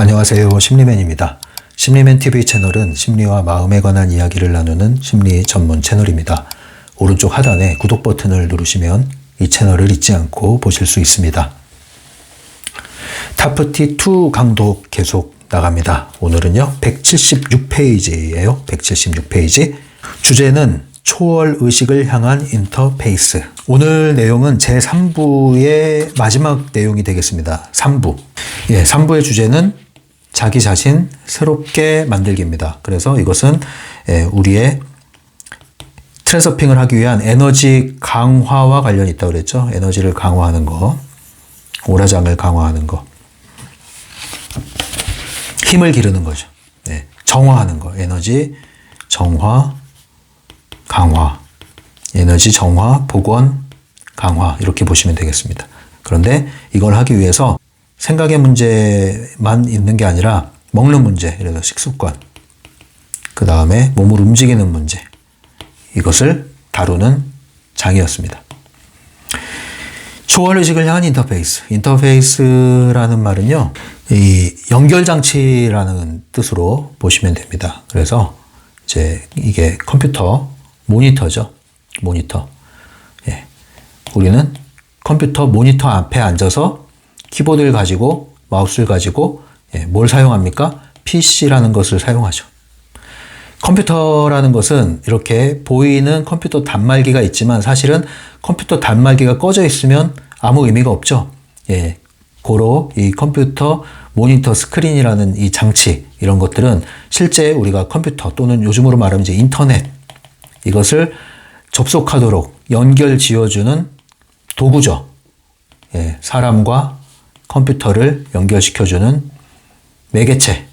안녕하세요. 심리맨입니다. 심리맨 TV 채널은 심리와 마음에 관한 이야기를 나누는 심리 전문 채널입니다. 오른쪽 하단에 구독 버튼을 누르시면 이 채널을 잊지 않고 보실 수 있습니다. 타프티2 강도 계속 나갑니다. 오늘은요 176페이지예요. 176페이지. 주제는 초월의식을 향한 인터페이스. 오늘 내용은 제3부의 마지막 내용이 되겠습니다. 3부. 3부의 주제는 자기 자신 새롭게 만들기입니다. 그래서 이것은 우리의 트랜서핑을 하기 위한 에너지 강화와 관련이 있다고 그랬죠. 에너지를 강화하는 거, 오라장을 강화하는 거, 힘을 기르는 거죠. 정화하는 거, 에너지 정화, 강화, 에너지 정화, 복원, 강화 이렇게 보시면 되겠습니다. 그런데 이걸 하기 위해서 생각의 문제만 있는 게 아니라 먹는 문제, 예를 들어 식습관, 그 다음에 몸을 움직이는 문제, 이것을 다루는 장이었습니다. 초월의식을 향한 인터페이스. 인터페이스라는 말은요, 이 연결장치라는 뜻으로 보시면 됩니다. 그래서 이제 이게 컴퓨터 모니터죠. 모니터. 우리는 컴퓨터 모니터 앞에 앉아서 키보드를 가지고 마우스를 가지고 뭘 사용합니까? PC라는 것을 사용하죠. 컴퓨터라는 것은 이렇게 보이는 컴퓨터 단말기가 있지만 사실은 컴퓨터 단말기가 꺼져 있으면 아무 의미가 없죠. 고로 이 컴퓨터 모니터 스크린이라는 이 장치, 이런 것들은 실제 우리가 컴퓨터 또는 요즘으로 말하면 이제 인터넷, 이것을 접속하도록 연결 지어주는 도구죠. 사람과 컴퓨터를 연결시켜주는 매개체.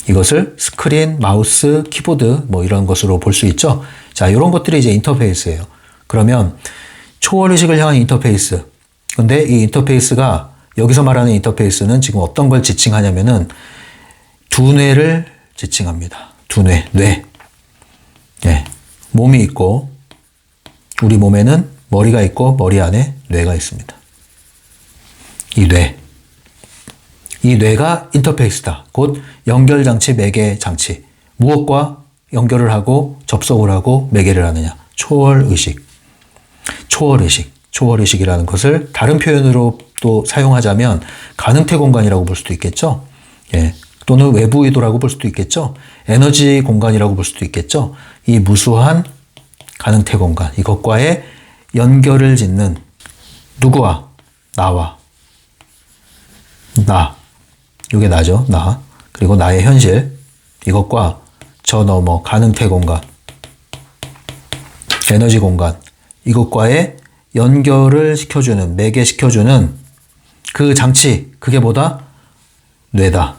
이것을 스크린, 마우스, 키보드 뭐 이런 것으로 볼 수 있죠. 자, 이런 것들이 이제 인터페이스예요. 그러면 초월의식을 향한 인터페이스. 근데 이 인터페이스가 여기서 말하는 인터페이스는 지금 어떤 걸 지칭하냐면은 두뇌를 지칭합니다. 두뇌, 뇌. 몸이 있고 우리 몸에는 머리가 있고 머리 안에 뇌가 있습니다. 이 뇌. 이 뇌가 인터페이스다. 곧 연결장치, 매개장치. 무엇과 연결을 하고 접속을 하고 매개를 하느냐. 초월의식. 초월의식. 초월의식이라는 것을 다른 표현으로 또 사용하자면 가능태 공간이라고 볼 수도 있겠죠. 또는 외부 의도라고 볼 수도 있겠죠. 에너지 공간이라고 볼 수도 있겠죠. 이 무수한 가능태 공간. 이것과의 연결을 짓는 누구와? 나와. 나. 이게 나죠. 나. 그리고 나의 현실. 이것과 저 너머 가능태 공간. 에너지 공간. 이것과의 연결을 시켜주는, 매개시켜주는 그 장치. 그게 뭐다? 뇌다.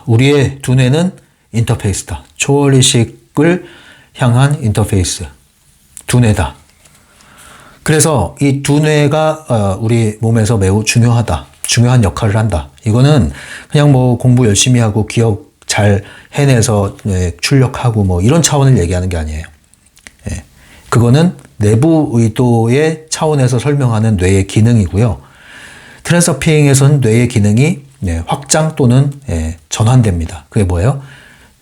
우리의 두뇌는 인터페이스다. 초월의식을 향한 인터페이스. 두뇌다. 그래서 이 두뇌가 우리 몸에서 매우 중요하다. 중요한 역할을 한다. 이거는 그냥 뭐 공부 열심히 하고 기억 잘 해내서 출력하고 뭐 이런 차원을 얘기하는 게 아니에요. 그거는 내부 의도의 차원에서 설명하는 뇌의 기능이고요. 트랜서핑에서는 뇌의 기능이 확장 또는 전환됩니다. 그게 뭐예요?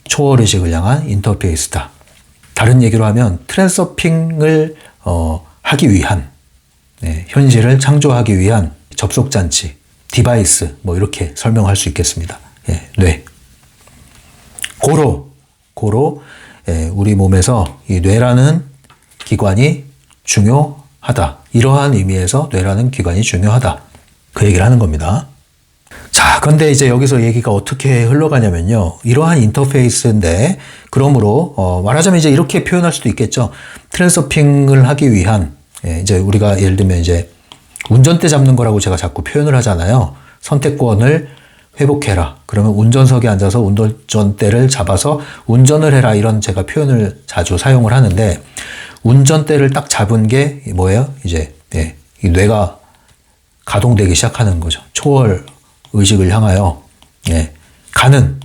초월의식을 향한 인터페이스다. 다른 얘기로 하면 트랜서핑을 하기 위한, 현실을 창조하기 위한 접속장치, 디바이스, 뭐 이렇게 설명할 수 있겠습니다. 뇌. 고로 우리 몸에서 이 뇌라는 기관이 중요하다. 이러한 의미에서 뇌라는 기관이 중요하다. 그 얘기를 하는 겁니다. 자, 근데 이제 여기서 얘기가 어떻게 흘러가냐면요. 이러한 인터페이스인데, 그러므로, 말하자면 이제 이렇게 표현할 수도 있겠죠. 트랜서핑을 하기 위한, 이제 우리가 예를 들면 이제 운전대 잡는 거라고 제가 자꾸 표현을 하잖아요. 선택권을 회복해라. 그러면 운전석에 앉아서 운전대를 잡아서 운전을 해라. 이런 제가 표현을 자주 사용을 하는데, 운전대를 딱 잡은 게 뭐예요? 이제, 이 뇌가 가동되기 시작하는 거죠. 초월 의식을 향하여 가는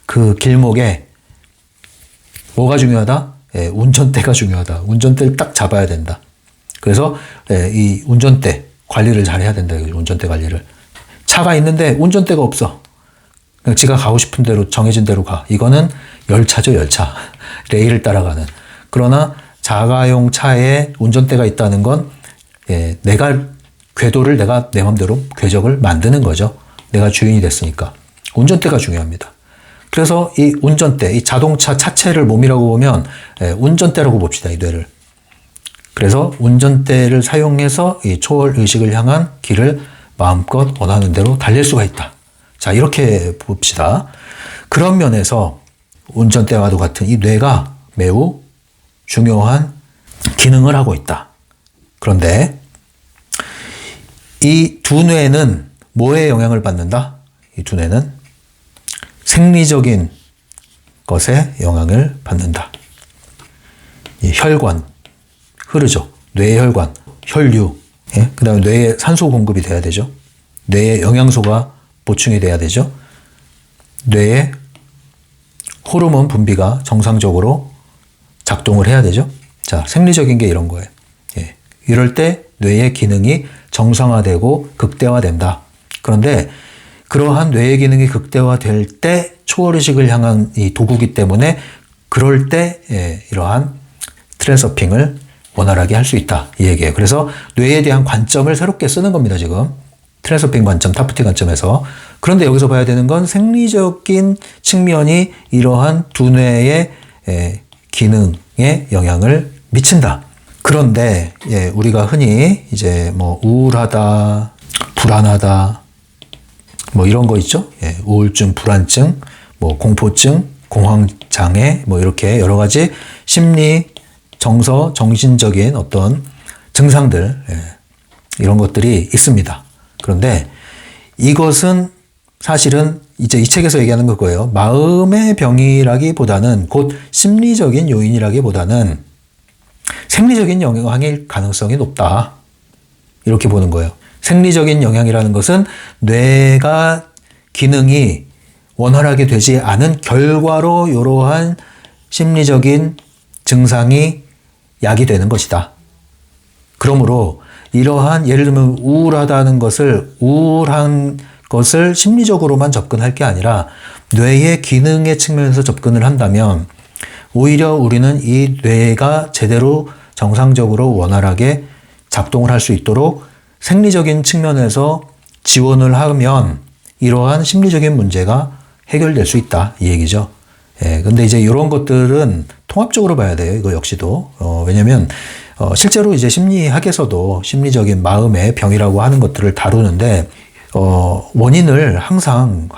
그 길목에 뭐가 중요하다? 운전대가 중요하다. 운전대를 딱 잡아야 된다. 그래서 이 운전대 관리를 잘 해야 된다. 운전대 관리를. 차가 있는데 운전대가 없어. 그냥 지가 가고 싶은 대로 정해진 대로 가. 이거는 열차죠, 열차. 레일을 따라가는. 그러나 자가용 차에 운전대가 있다는 건 내가 궤도를 내가 내 맘대로 궤적을 만드는 거죠. 내가 주인이 됐으니까. 운전대가 중요합니다. 그래서 이 운전대, 이 자동차 차체를 몸이라고 보면 운전대라고 봅시다, 이 뇌를. 그래서 운전대를 사용해서 이 초월 의식을 향한 길을 마음껏 원하는 대로 달릴 수가 있다. 자, 이렇게 봅시다. 그런 면에서 운전대와도 같은 이 뇌가 매우 중요한 기능을 하고 있다. 그런데 이 두 뇌는 뭐에 영향을 받는다? 이 두 뇌는 생리적인 것에 영향을 받는다. 이 혈관, 흐르죠. 뇌의 혈관, 혈류. 그 다음에 뇌에 산소 공급이 돼야 되죠. 뇌에 영양소가 보충이 돼야 되죠. 뇌에 호르몬 분비가 정상적으로 작동을 해야 되죠. 자, 생리적인 게 이런 거예요. 이럴 때 뇌의 기능이 정상화되고 극대화된다. 그런데 그러한 뇌의 기능이 극대화될 때 초월의식을 향한 이 도구기 때문에 그럴 때 이러한 트랜서핑을 원활하게 할 수 있다. 이 얘기예요. 그래서 뇌에 대한 관점을 새롭게 쓰는 겁니다. 지금 트랜서핑 관점, 타프티 관점에서. 그런데 여기서 봐야 되는 건 생리적인 측면이 이러한 두 뇌의 기능에 영향을 미친다. 그런데 우리가 흔히 이제 뭐 우울하다, 불안하다, 뭐 이런 거 있죠. 우울증, 불안증, 뭐 공포증, 공황장애, 뭐 이렇게 여러 가지 심리, 정서, 정신적인 어떤 증상들, 이런 것들이 있습니다. 그런데 이것은 사실은 이제 이 책에서 얘기하는 거고요. 마음의 병이라기보다는 곧 심리적인 요인이라기보다는 생리적인 영향일 가능성이 높다. 이렇게 보는 거예요. 생리적인 영향이라는 것은 뇌가 기능이 원활하게 되지 않은 결과로 이러한 심리적인 증상이 야기되는 것이다. 그러므로 이러한 예를 들면 우울한 것을 심리적으로만 접근할 게 아니라 뇌의 기능의 측면에서 접근을 한다면 오히려 우리는 이 뇌가 제대로 정상적으로 원활하게 작동을 할 수 있도록 생리적인 측면에서 지원을 하면 이러한 심리적인 문제가 해결될 수 있다. 이 얘기죠. 근데 이제 이런 것들은 통합적으로 봐야 돼요. 이거 역시도. 왜냐면 실제로 이제 심리학에서도 심리적인 마음의 병이라고 하는 것들을 다루는데 원인을 항상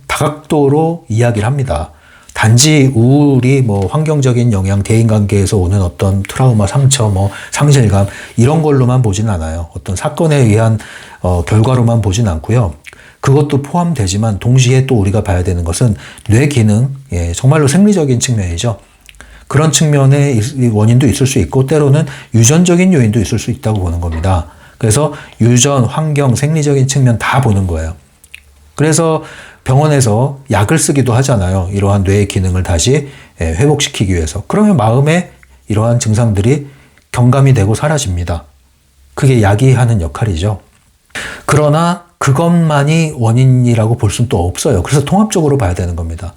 다각도로 이야기를 합니다. 단지 우울이 뭐 환경적인 영향, 대인관계에서 오는 어떤 트라우마, 상처, 뭐 상실감 이런 걸로만 보진 않아요. 어떤 사건에 의한 결과로만 보진 않고요. 그것도 포함되지만 동시에 또 우리가 봐야 되는 것은 뇌 기능, 정말로 생리적인 측면이죠. 그런 측면의 원인도 있을 수 있고 때로는 유전적인 요인도 있을 수 있다고 보는 겁니다. 그래서 유전, 환경, 생리적인 측면 다 보는 거예요. 그래서 병원에서 약을 쓰기도 하잖아요. 이러한 뇌의 기능을 다시 회복시키기 위해서. 그러면 마음에 이러한 증상들이 경감이 되고 사라집니다. 그게 약이 하는 역할이죠. 그러나 그것만이 원인이라고 볼 수는 또 없어요. 그래서 통합적으로 봐야 되는 겁니다.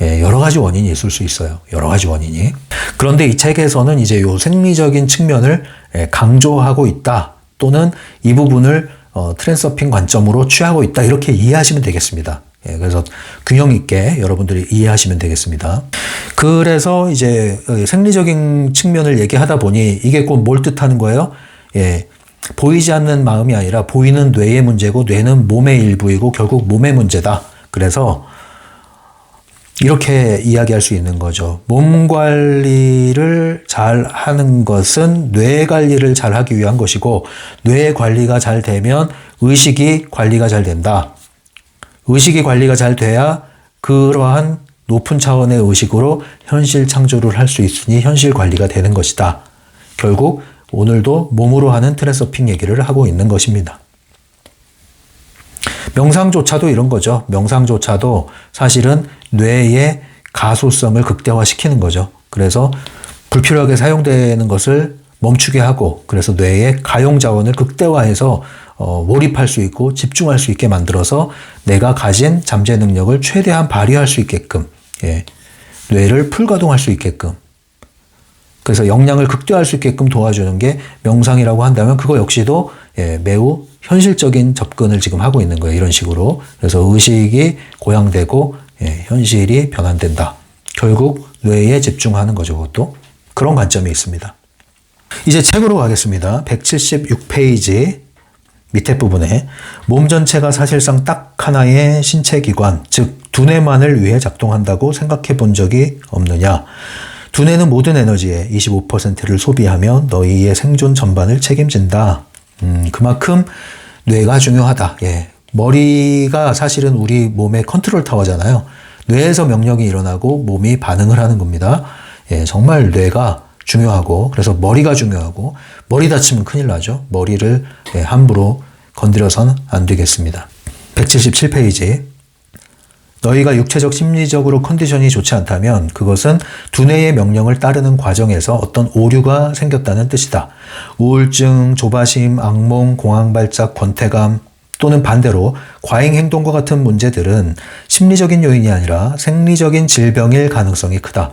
여러 가지 원인이 있을 수 있어요. 여러 가지 원인이. 그런데 이 책에서는 이제 요 생리적인 측면을 강조하고 있다. 또는 이 부분을 트랜서핑 관점으로 취하고 있다. 이렇게 이해하시면 되겠습니다. 그래서 균형 있게 여러분들이 이해하시면 되겠습니다. 그래서 이제 생리적인 측면을 얘기하다 보니 이게 꼭 뭘 뜻하는 거예요? 보이지 않는 마음이 아니라 보이는 뇌의 문제고 뇌는 몸의 일부이고 결국 몸의 문제다. 그래서 이렇게 이야기할 수 있는 거죠. 몸 관리를 잘 하는 것은 뇌 관리를 잘 하기 위한 것이고 뇌 관리가 잘 되면 의식이 관리가 잘 된다. 의식이 관리가 잘 돼야 그러한 높은 차원의 의식으로 현실 창조를 할 수 있으니 현실 관리가 되는 것이다. 결국 오늘도 몸으로 하는 트랜서핑 얘기를 하고 있는 것입니다. 명상조차도 이런 거죠. 명상조차도 사실은 뇌의 가소성을 극대화시키는 거죠. 그래서 불필요하게 사용되는 것을 멈추게 하고 그래서 뇌의 가용 자원을 극대화해서 몰입할 수 있고 집중할 수 있게 만들어서 내가 가진 잠재 능력을 최대한 발휘할 수 있게끔, 뇌를 풀가동할 수 있게끔, 그래서 역량을 극대화할 수 있게끔 도와주는 게 명상이라고 한다면 그거 역시도 매우 현실적인 접근을 지금 하고 있는 거예요. 이런 식으로. 그래서 의식이 고양되고 현실이 변환된다. 결국 뇌에 집중하는 거죠. 그것도. 그런 관점이 있습니다. 이제 책으로 가겠습니다. 176페이지 밑에 부분에 몸 전체가 사실상 딱 하나의 신체 기관, 즉 두뇌만을 위해 작동한다고 생각해 본 적이 없느냐. 두뇌는 모든 에너지의 25%를 소비하며 너희의 생존 전반을 책임진다. 그만큼 뇌가 중요하다. 머리가 사실은 우리 몸의 컨트롤 타워잖아요. 뇌에서 명령이 일어나고 몸이 반응을 하는 겁니다. 정말 뇌가 중요하고, 그래서 머리가 중요하고, 머리 다치면 큰일 나죠. 머리를 함부로 건드려서는 안 되겠습니다. 177페이지. 너희가 육체적, 심리적으로 컨디션이 좋지 않다면 그것은 두뇌의 명령을 따르는 과정에서 어떤 오류가 생겼다는 뜻이다. 우울증, 조바심, 악몽, 공황발작, 권태감 또는 반대로 과잉 행동과 같은 문제들은 심리적인 요인이 아니라 생리적인 질병일 가능성이 크다.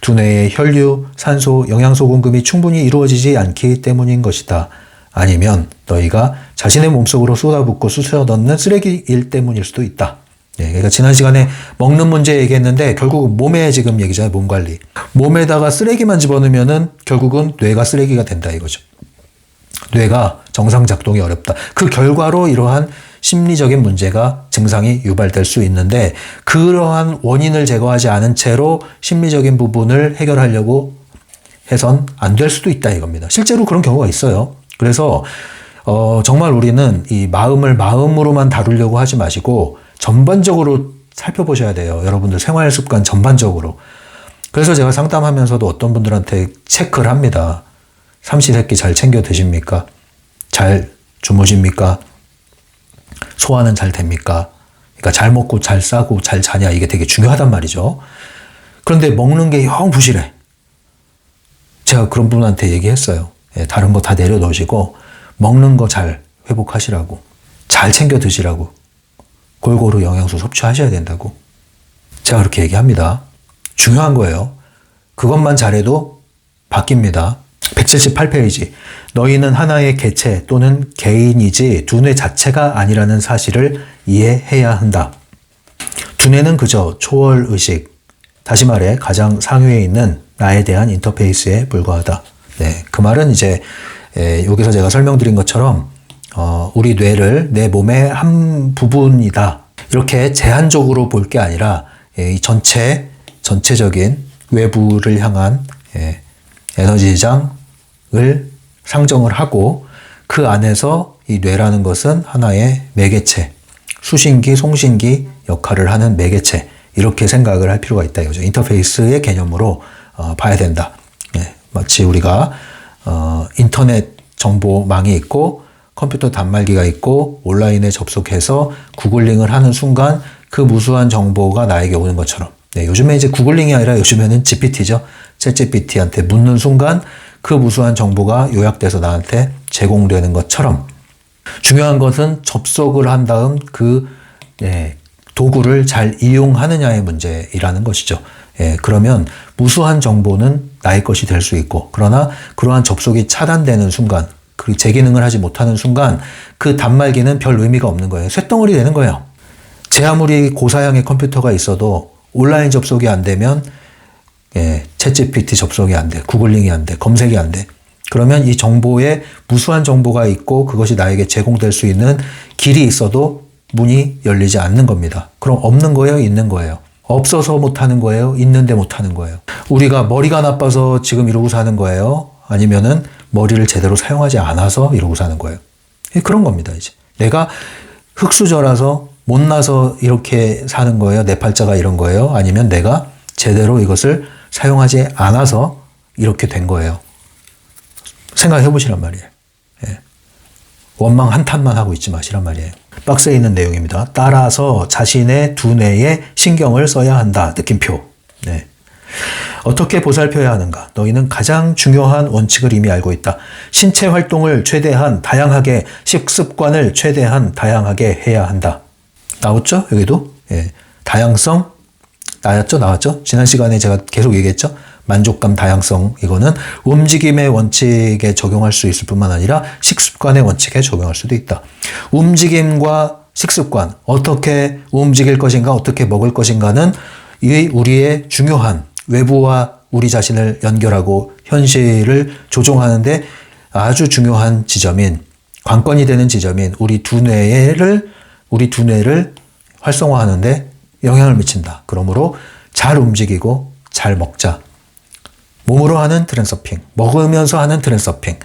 두뇌의 혈류, 산소, 영양소 공급이 충분히 이루어지지 않기 때문인 것이다. 아니면 너희가 자신의 몸속으로 쏟아붓고 쑤셔넣는 쓰레기일 때문일 수도 있다. 그러니까 지난 시간에 먹는 문제 얘기했는데 결국은 몸에 지금 얘기잖아요. 몸 관리. 몸에다가 쓰레기만 집어넣으면은 결국은 뇌가 쓰레기가 된다 이거죠. 뇌가 정상 작동이 어렵다. 그 결과로 이러한 심리적인 문제가 증상이 유발될 수 있는데 그러한 원인을 제거하지 않은 채로 심리적인 부분을 해결하려고 해선 안 될 수도 있다 이겁니다. 실제로 그런 경우가 있어요. 그래서 정말 우리는 이 마음을 마음으로만 다루려고 하지 마시고 전반적으로 살펴보셔야 돼요. 여러분들 생활 습관 전반적으로. 그래서 제가 상담하면서도 어떤 분들한테 체크를 합니다. 삼시세끼 잘 챙겨 드십니까? 잘 주무십니까? 소화는 잘 됩니까? 그러니까 잘 먹고 잘 싸고 잘 자냐 이게 되게 중요하단 말이죠. 그런데 먹는 게 영 부실해. 제가 그런 분한테 얘기했어요. 다른 거 다 내려놓으시고 먹는 거 잘 회복하시라고. 잘 챙겨 드시라고. 골고루 영양소 섭취하셔야 된다고. 제가 그렇게 얘기합니다. 중요한 거예요. 그것만 잘해도 바뀝니다. 178페이지. 너희는 하나의 개체 또는 개인이지 두뇌 자체가 아니라는 사실을 이해해야 한다. 두뇌는 그저 초월의식, 다시 말해 가장 상위에 있는 나에 대한 인터페이스에 불과하다. 그 말은 이제 여기서 제가 설명드린 것처럼 우리 뇌를 내 몸의 한 부분이다. 이렇게 제한적으로 볼 게 아니라 이 전체적인 외부를 향한 에너지장을 상정을 하고 그 안에서 이 뇌라는 것은 하나의 매개체, 수신기, 송신기 역할을 하는 매개체 이렇게 생각을 할 필요가 있다 이거죠. 인터페이스의 개념으로 봐야 된다. 마치 우리가 인터넷 정보망이 있고 컴퓨터 단말기가 있고 온라인에 접속해서 구글링을 하는 순간 그 무수한 정보가 나에게 오는 것처럼 요즘에 이제 구글링이 아니라 요즘에는 GPT죠. 챗GPT한테 묻는 순간 그 무수한 정보가 요약돼서 나한테 제공되는 것처럼 중요한 것은 접속을 한 다음 그 도구를 잘 이용하느냐의 문제이라는 것이죠. 그러면 무수한 정보는 나의 것이 될 수 있고 그러나 그러한 접속이 차단되는 순간 그 재기능을 하지 못하는 순간 그 단말기는 별 의미가 없는 거예요. 쇳덩어리 되는 거예요. 제 아무리 고사양의 컴퓨터가 있어도 온라인 접속이 안 되면 챗GPT 접속이 안 돼. 구글링이 안 돼. 검색이 안 돼. 그러면 이 정보에 무수한 정보가 있고 그것이 나에게 제공될 수 있는 길이 있어도 문이 열리지 않는 겁니다. 그럼 없는 거예요? 있는 거예요? 없어서 못하는 거예요? 있는데 못하는 거예요? 우리가 머리가 나빠서 지금 이러고 사는 거예요? 아니면은 머리를 제대로 사용하지 않아서 이러고 사는 거예요? 그런 겁니다, 이제. 내가 흙수저라서 못나서 이렇게 사는 거예요? 내 팔자가 이런 거예요? 아니면 내가 제대로 이것을 사용하지 않아서 이렇게 된 거예요? 생각해 보시란 말이에요. 원망 한탄만 하고 있지 마시란 말이에요. 박스에 있는 내용입니다. 따라서 자신의 두뇌에 신경을 써야 한다. 느낌표. 어떻게 보살펴야 하는가? 너희는 가장 중요한 원칙을 이미 알고 있다. 신체 활동을 최대한 다양하게, 식습관을 최대한 다양하게 해야 한다. 나왔죠? 여기도? 예. 다양성, 나왔죠? 지난 시간에 제가 계속 얘기했죠? 만족감, 다양성, 이거는 움직임의 원칙에 적용할 수 있을 뿐만 아니라 식습관의 원칙에 적용할 수도 있다. 움직임과 식습관, 어떻게 움직일 것인가, 어떻게 먹을 것인가는 우리의 중요한 외부와 우리 자신을 연결하고 현실을 조종하는데 아주 중요한 지점인, 관건이 되는 지점인 우리 두 뇌를 활성화하는데 영향을 미친다. 그러므로 잘 움직이고 잘 먹자. 몸으로 하는 트랜서핑, 먹으면서 하는 트랜서핑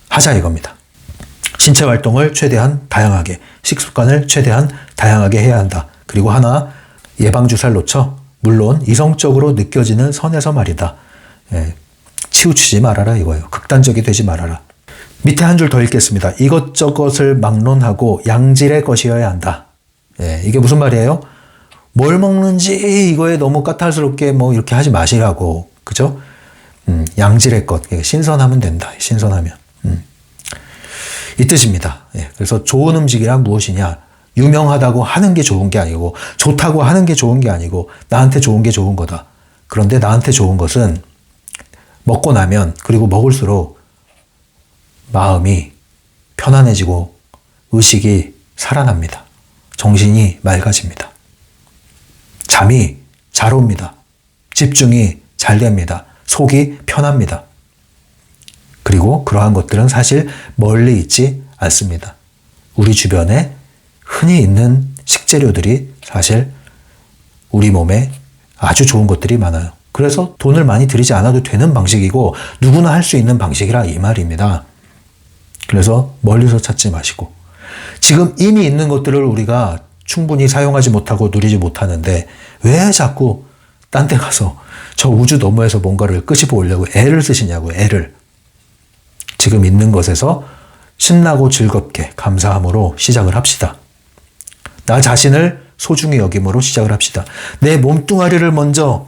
하자 이겁니다. 신체 활동을 최대한 다양하게, 식습관을 최대한 다양하게 해야 한다. 그리고 하나, 예방주사를 놓쳐. 물론 이성적으로 느껴지는 선에서 말이다. 예, 치우치지 말아라 이거예요. 극단적이 되지 말아라. 밑에 한 줄 더 읽겠습니다. 이것저것을 막론하고 양질의 것이어야 한다. 예, 이게 무슨 말이에요? 뭘 먹는지 이거에 너무 까탈스럽게 뭐 이렇게 하지 마시라고. 그죠? 양질의 것. 신선하면 된다. 신선하면. 이 뜻입니다. 예, 그래서 좋은 음식이란 무엇이냐? 유명하다고 하는 게 좋은 게 아니고, 좋다고 하는 게 좋은 게 아니고, 나한테 좋은 게 좋은 거다. 그런데 나한테 좋은 것은 먹고 나면, 그리고 먹을수록 마음이 편안해지고 의식이 살아납니다. 정신이 맑아집니다. 잠이 잘 옵니다. 집중이 잘 됩니다. 속이 편합니다. 그리고 그러한 것들은 사실 멀리 있지 않습니다. 우리 주변에 흔히 있는 식재료들이 사실 우리 몸에 아주 좋은 것들이 많아요. 그래서 돈을 많이 들이지 않아도 되는 방식이고 누구나 할 수 있는 방식이라 이 말입니다. 그래서 멀리서 찾지 마시고, 지금 이미 있는 것들을 우리가 충분히 사용하지 못하고 누리지 못하는데 왜 자꾸 딴 데 가서 저 우주 너머에서 뭔가를 끄집어 오려고 애를 쓰시냐고. 애를. 지금 있는 것에서 신나고 즐겁게 감사함으로 시작을 합시다. 나 자신을 소중히 여김으로 시작을 합시다. 내 몸뚱아리를 먼저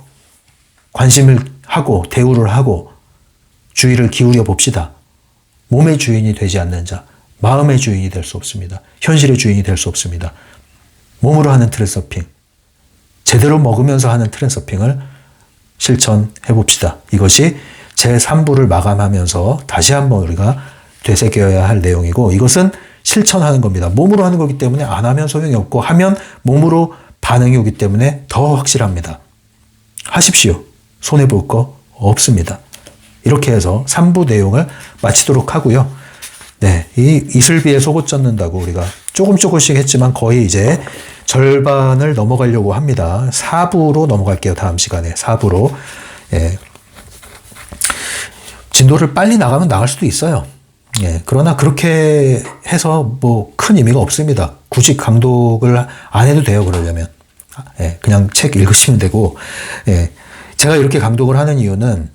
관심을 하고 대우를 하고 주의를 기울여 봅시다. 몸의 주인이 되지 않는 자, 마음의 주인이 될 수 없습니다. 현실의 주인이 될 수 없습니다. 몸으로 하는 트랜서핑, 제대로 먹으면서 하는 트랜서핑을 실천해 봅시다. 이것이 제3부를 마감하면서 다시 한번 우리가 되새겨야 할 내용이고, 이것은 실천하는 겁니다. 몸으로 하는 거기 때문에 안 하면 소용이 없고, 하면 몸으로 반응이 오기 때문에 더 확실합니다. 하십시오. 손해볼 거 없습니다. 이렇게 해서 3부 내용을 마치도록 하고요. 네, 이 이슬비에 속옷 젖는다고 우리가 조금씩 했지만 거의 이제 절반을 넘어가려고 합니다. 4부로 넘어갈게요. 다음 시간에 4부로. 예. 진도를 빨리 나가면 나갈 수도 있어요. 예. 그러나 그렇게 해서 뭐 큰 의미가 없습니다. 굳이 강독을 안 해도 돼요. 그러려면. 예. 그냥 책 읽으시면 되고. 예. 제가 이렇게 강독을 하는 이유는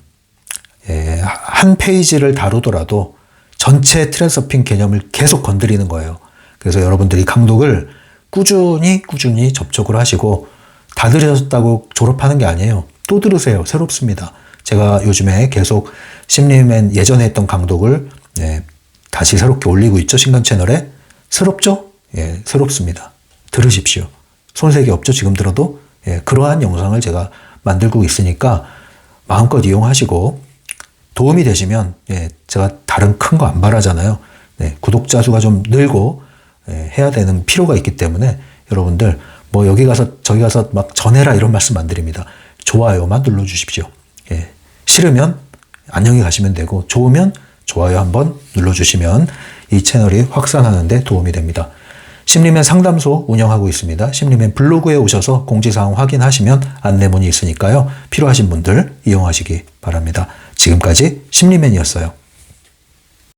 예. 한 페이지를 다루더라도 전체 트랜서핑 개념을 계속 건드리는 거예요. 그래서 여러분들이 강독을 꾸준히 접촉을 하시고, 다 들으셨다고 졸업하는 게 아니에요. 또 들으세요. 새롭습니다. 제가 요즘에 계속 심리맨 예전에 했던 강독을 다시 새롭게 올리고 있죠. 신간 채널에. 새롭죠? 예, 새롭습니다. 들으십시오. 손색이 없죠. 지금 들어도. 예, 그러한 영상을 제가 만들고 있으니까 마음껏 이용하시고, 도움이 되시면 제가 다른 큰 거 안 바라잖아요. 구독자 수가 좀 늘고 해야 되는 필요가 있기 때문에 여러분들 뭐 여기 가서 저기 가서 막 전해라 이런 말씀 안 드립니다. 좋아요만 눌러주십시오. 싫으면 안녕히 가시면 되고, 좋으면 좋아요 한번 눌러주시면 이 채널이 확산하는 데 도움이 됩니다. 심리맨 상담소 운영하고 있습니다. 심리맨 블로그에 오셔서 공지사항 확인하시면 안내문이 있으니까요. 필요하신 분들 이용하시기 바랍니다. 지금까지 심리맨이었어요.